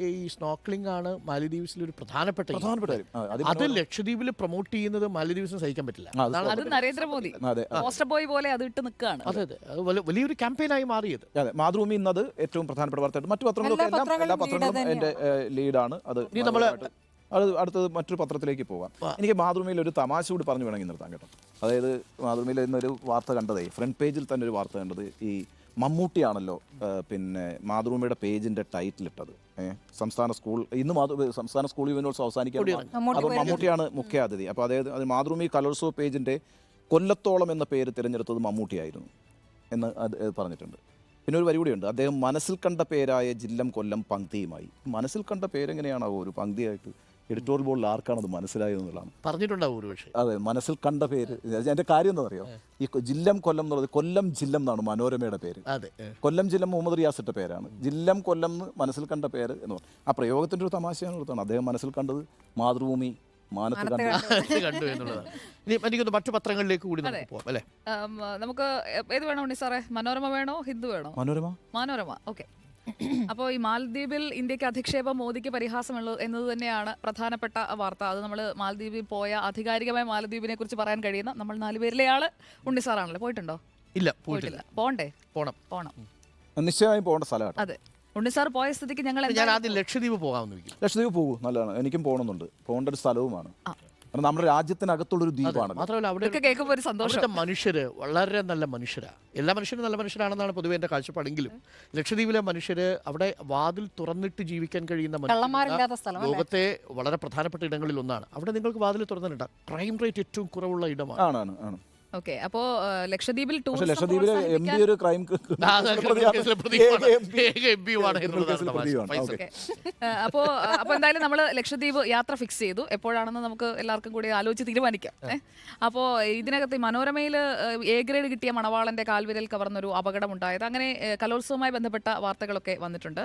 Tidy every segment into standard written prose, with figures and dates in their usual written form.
ഈ സ്നോക്ലിംഗ് ആണ് മാലദ്വീപ്സിൽ ഒരു പ്രധാനപ്പെട്ട കാര്യം. അത് ലക്ഷദ്വീപിൽ പ്രൊമോട്ട് ചെയ്യുന്നത് മാലദ്വീപ്സിന് സഹിക്കാൻ പറ്റില്ല. അത് നരേന്ദ്രമോദി പോസ്റ്റർ ബോയ് പോലെ അത് ഇട്ട് നിൽക്കുകയാണ്. അതെ അതെ, അത് വലിയൊരു ക്യാമ്പയിനായി മാറിയത്. അതെ, മാതൃഭൂമി ഇന്നത് ഏറ്റവും പ്രധാനപ്പെട്ട വാർത്തയായിട്ട് മറ്റു പത്രങ്ങളൊക്കെ എല്ലാ പത്രങ്ങളും എൻ്റെ ലീഡാണ്. അത് അടുത്തത് മറ്റൊരു പത്രത്തിലേക്ക് പോകാം. എനിക്ക് മാതൃഭൂമിയിൽ ഒരു തമാശ കൂടി പറഞ്ഞു വേണമെങ്കിൽ നിർത്താം കേട്ടോ. അതായത് മാതൃഭൂമിയിൽ ഇന്നൊരു വാർത്ത കണ്ടതേ, ഫ്രണ്ട് പേജിൽ തന്നെ ഒരു വാർത്ത കണ്ടത്, ഈ മമ്മൂട്ടിയാണല്ലോ പിന്നെ മാതൃഭൂമിയുടെ പേജിന്റെ ടൈറ്റിൽ ഇട്ടത്. സംസ്ഥാന സ്കൂൾ ഇന്ന് സംസ്ഥാന സ്കൂൾ യുവജനോത്സവം അവസാനിക്കുകയാണ്. അപ്പോൾ മമ്മൂട്ടിയാണ് മുഖ്യാതിഥി. അപ്പോൾ അതായത് മാതൃഭൂമി കലോത്സവ പേജിന്റെ കൊല്ലത്തോളം എന്ന പേര് തിരഞ്ഞെടുത്തത് മമ്മൂട്ടിയായിരുന്നു എന്ന് അത് പറഞ്ഞിട്ടുണ്ട്. പിന്നെ ഒരു വരി കൂടിയുണ്ട്, അദ്ദേഹം മനസ്സിൽ കണ്ട പേരായ ജില്ലം കൊല്ലം പങ്ക്തിയുമായി. മനസ്സിൽ കണ്ട പേരെങ്ങനെയാണോ ഒരു പങ്ക്തിയായിട്ട് എഡിറ്റോറിയൽ ബോർഡിൽ ആർക്കാണത് മനസ്സിലായതെന്നുള്ളതാണ് പറഞ്ഞിട്ടുണ്ടാവും ഒരു പക്ഷേ. അതെ, മനസ്സിൽ കണ്ട പേര്. എൻ്റെ കാര്യം എന്താ പറയുക, ഈ ജില്ലം കൊല്ലം എന്നുള്ളത് കൊല്ലം ജില്ലം എന്നാണ് മനോരമയുടെ പേര്. അതെ, കൊല്ലം ജില്ലം മുഹമ്മദ് റിയാസിട്ട പേരാണ്. ജില്ലം കൊല്ലം എന്ന് മനസ്സിൽ കണ്ട പേര് എന്ന് പറഞ്ഞു. ആ പ്രയോഗത്തിൻ്റെ ഒരു തമാശയാണ് കൊടുത്താണ്. അദ്ദേഹം മനസ്സിൽ കണ്ടത് മാതൃഭൂമി മാനത്ത് കണ്ടു എന്നുള്ളതാണ്. ഇനി എനിക്കൊന്ന് മറ്റു പത്രങ്ങളിലേക്ക് കൂടി നമുക്ക് പോകാം അല്ലേ? നമുക്ക് ഏത് വേണോ ഉണ്ണി സാറേ? മനോരമ വേണോ, ഹിന്ദു വേണോ? മനോരമ. ഓക്കെ. അപ്പോൾ ഈ മാലദ്വീപിൽ ഇന്ത്യക്ക് അധിക്ഷേപം, മോദിക്ക് പരിഹാസമുള്ളൂ എന്നത് തന്നെയാണ് പ്രധാനപ്പെട്ട വാർത്ത. അത് നമ്മൾ മാലദ്വീപിൽ പോയ ആധികാരികമായ മാലദ്വീപിനെ കുറിച്ച് പറയാൻ കഴിയുന്ന നമ്മൾ 4 പേരിലെ ആള് ഉണ്ണി സാറാണല്ലോ. പോയിട്ടുണ്ടോ? ഇല്ല, പോയിട്ടില്ല. പോണ്ടേ? പോണം, നിശ്ചയമായും പോകേണ്ട സ്ഥലമാണ്. അതെ, ഉണ്ണി സാർ പോയ സ്ഥിതിക്ക് ഞാൻ ആദ്യം ലക്ഷദ്വീപ് പോകാമെന്ന് വയ്ക്കും. ലക്ഷദ്വീപ് പോകും, നല്ലതാണ്. എനിക്കും പോകണമെന്നുണ്ട്. പോകേണ്ട ഒരു സ്ഥലവുമാണ്. കാരണം നമ്മുടെ രാജ്യത്തിനകത്തുള്ളൊരു ദ്വീപാണ്. മാത്രമല്ല അവിടുത്തെ മനുഷ്യര് വളരെ നല്ല മനുഷ്യരാണ്. എല്ലാ മനുഷ്യരും നല്ല മനുഷ്യരാണെന്നാണ് പൊതുവെ എൻ്റെ കാഴ്ചപ്പാടെങ്കിലും ലക്ഷദ്വീപിലെ മനുഷ്യര് അവിടെ വാതിൽ തുറന്നിട്ട് ജീവിക്കാൻ കഴിയുന്ന ലോകത്തെ വളരെ പ്രധാനപ്പെട്ട ഇടങ്ങളിൽ ഒന്നാണ്. അവിടെ നിങ്ങൾക്ക് വാതിൽ തുറന്നിട്ടുണ്ട്. ക്രൈം റേറ്റ് ഏറ്റവും കുറവുള്ള ഇടമാണ്. ഓക്കെ. അപ്പോ ലക്ഷദ്വീപിൽ ലക്ഷദ്വീപിലെ MP ഒരു ക്രൈം അപ്പോ എന്തായാലും നമ്മൾ ലക്ഷദ്വീപ് യാത്ര ഫിക്സ് ചെയ്തു. എപ്പോഴാണെന്ന് നമുക്ക് എല്ലാവർക്കും കൂടി ആലോചിച്ച് തീരുമാനിക്കാം. അപ്പോൾ ഇതിനകത്ത് മനോരമയിൽ A ഗ്രേഡ് കിട്ടിയ മണവാളന്റെ കാൽവിരൽ കവർന്നൊരു അപകടം ഉണ്ടായത്, അങ്ങനെ കലോത്സവവുമായി ബന്ധപ്പെട്ട വാർത്തകളൊക്കെ വന്നിട്ടുണ്ട്.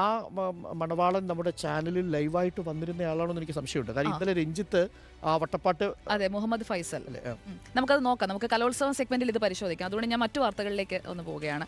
ആ മണവാളൻ നമ്മുടെ ചാനലിൽ ലൈവായിട്ട് വന്നിരുന്ന ആളാണെന്ന് എനിക്ക് സംശയമുണ്ട്. കാരണം ഇന്നലെ രഞ്ജിത്ത് വട്ടപ്പാട്ട്, അതെ, മുഹമ്മദ് ഫൈസൽ. നമുക്കത് നോക്കാം. നമുക്ക് കലോത്സവം സെഗ്മെന്റിൽ ഇത് പരിശോധിക്കാം. അതുകൊണ്ട് ഞാൻ മറ്റു വാർത്തകളിലേക്ക് ഒന്ന് പോവുകയാണ്.